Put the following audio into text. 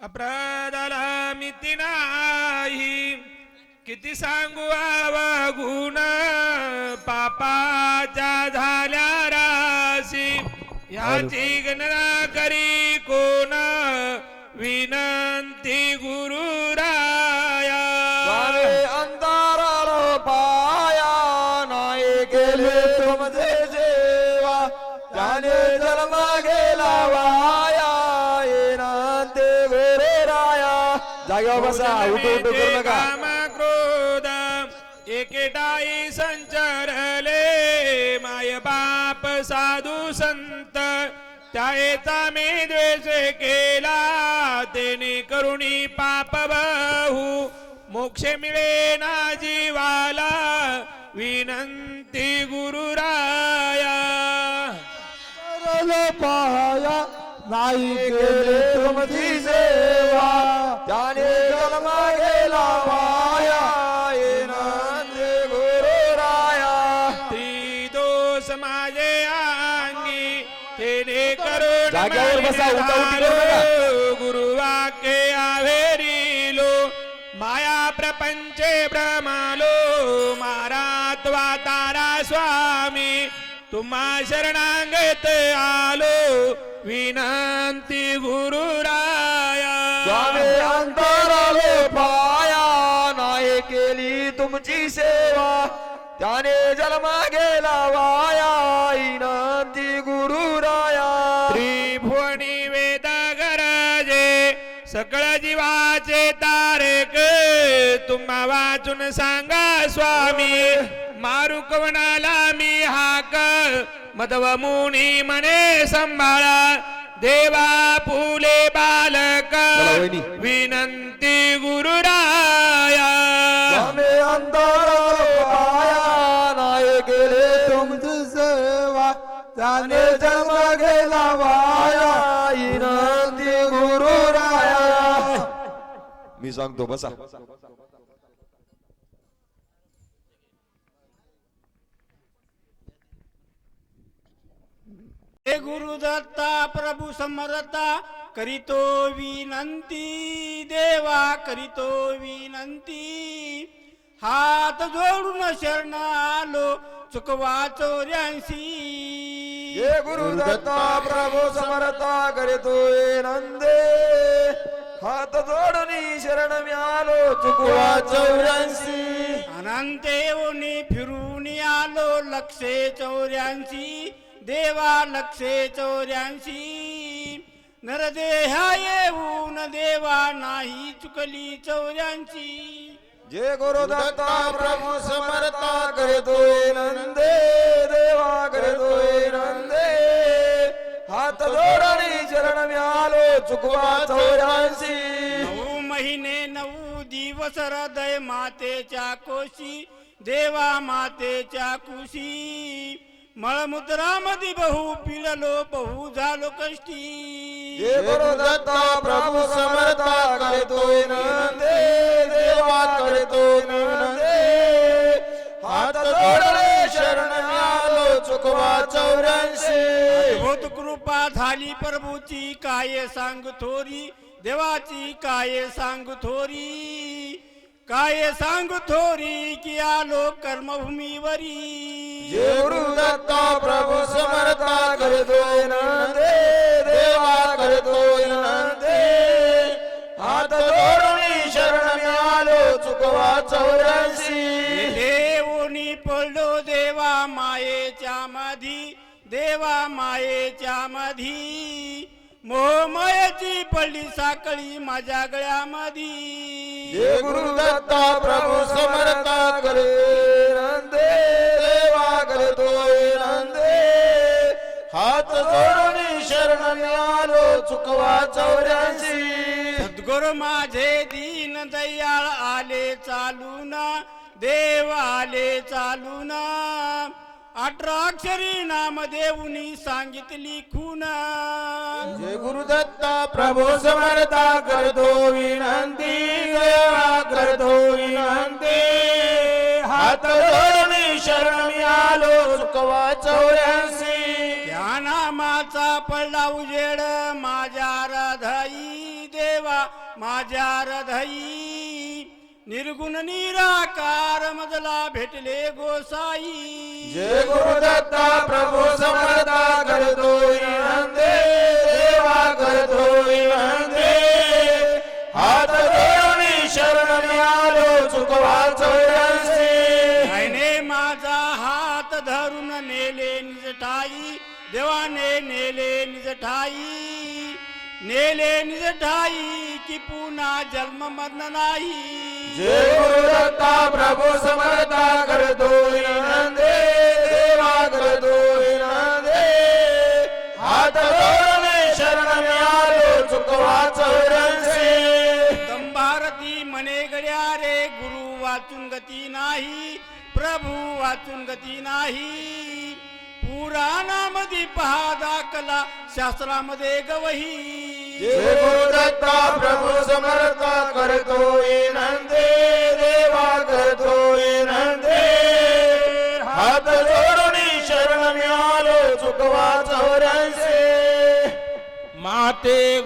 अपराधाला मिती नाही, किती सांगू अवगुण पापाच्या झाल्या राशी, याची गणना करी कोण विनंती गुरुराया. अंधाराला पाया नाही केले तुमचे सेवा, त्याने जन्म गेला वाया येणार ते गुरुराया. जागेवर बसा, उठू उठू करू नका. काम क्रोध एकेटाई संचरले, माय बाप साधू संत त्याचा मी द्वेष केला, तेने करुणी पाप बहु मोक्ष मिळे ना जीवाला, विनंती गुरुराया. पाया नाही केले तुमची सेवा, त्याने जन्म गेला वाया येणार ते गुरुराया. त्रिदोष माझे अंगी तेने करून जागेवर बसा, उठाउठी करू नका. गुरुवाक्ये आवेरिलो, माया प्रपंचे भ्रमालो, मारात्वा तारा स्वामी तुम्हा शरणागत आलो, विनंती गुरुराया. स्वामी अंतराले पाया नाही केली तुमची सेवा, त्याने जन्म गेला वाया विनंती गुरुराया. त्रिभुवनी वेद गरजे सकळ जीवाचे तारक, तुम्हा वाचून सांगा स्वामी मारू कवनाला मी हाक, मधव मुनी म्हणे संभाळा देवा फुले बालक, विनंती गुरुराया. स्वामी अंतराले पाया नाही केले तुमची सेवा, त्याने जन्म गेला वाया विनंती गुरुराया. मी सांगतो बसा. हे गुरुदत्ता प्रभु समर्था करीतो विनंती, देवा करीतो विनंती, हात जोडून शरण आलो चुकवा 84. हे गुरुदत्ता प्रभु समर्था करीतो नंदे, हात जोडून शरण मी आलो चुकवा 84. अनंत येऊनी फिरून आलो 184, देवा 184. नरदेहा येऊन देवा नाही चुकली 84. जे गुरुदत्ता प्रभु समर्था करीतो नंदे, देवा करीतो नंदे, हात जोडून शरण मी आलो चुकवा 84. 9 महिने 9 दिवस हृदय मातेच्या कोशी, देवा मातेच्या कुशी, मळमुद्रामध्ये बहु पिळलो बहु झालो कष्टी. हे गुरुदत्ता प्रभु समर्था करीतो नंदे, देवा करीतो नंदे, हात जोडले शरण आलो चुकवा 84. अद्भुत कृपा झाली प्रभूची काय सांग थोरी, देवाची काय सांग थोरी, काय सांग थोरी की आलो कर्मभूमीवरी. जे गुरुदत्ता प्रभु समर्था करीतो नंदे, देवा करीतो नंदे, हात जोडून शरण आलो चुकवा 84. देवोनी पडलो देवा मायेच्या मधी, देवा मायेच्या मधी, मोहमयाची पडली साखळी माझ्या गळ्यामधी. हे गुरुदत्ता प्रभु समर्था करीतो नंदे, देवा करीतो नंदे, हात जोडून शरण आलो चुकवा 84. सद्गुरु माझे दीन दयाळ आले चालून, देव आले चालून, 18 अक्षरी नाम देऊनी सांगितली खून. जय गुरुदत्ता प्रभु समर्था करतो विनंती, देवा करतो विनंती, हात जोडून शरण आलो चुकवा 84. त्या नामाचा पडला उजेड माझ्या हृदयी, देवा माझ्या हृदयी निर्गुण निराकार मजला भेटले गोसाई जय गुरुदत्ता प्रभू समर्था करतो विनंती देवा करतो विनंती हात जोडून शरण आलो चुकवा चौऱ्याऐंशी आईने माझा हात धरून नेले निज ठाई देवाने नेले निज ठाई नेले निज ठाई की पुन्हा जन्म मरण नाही जय गुरुदत्ता प्रभू समर्था करतो विनंती देवा करतो विनंती हात जोडून शरण आलो चुकवा चौऱ्याऐंशी कंभारती मने गड्या रे गुरु वाचून गती नाही प्रभू वाचून गती नाही पुराणामध्ये पहा दाखला शास्त्रामध्ये गवही जय गुरुदत्ता प्रभू समर्था करतो विनंती देवा करतो विनंती हात जोडून शरण आलो चुकवा चौऱ्याऐंशी माते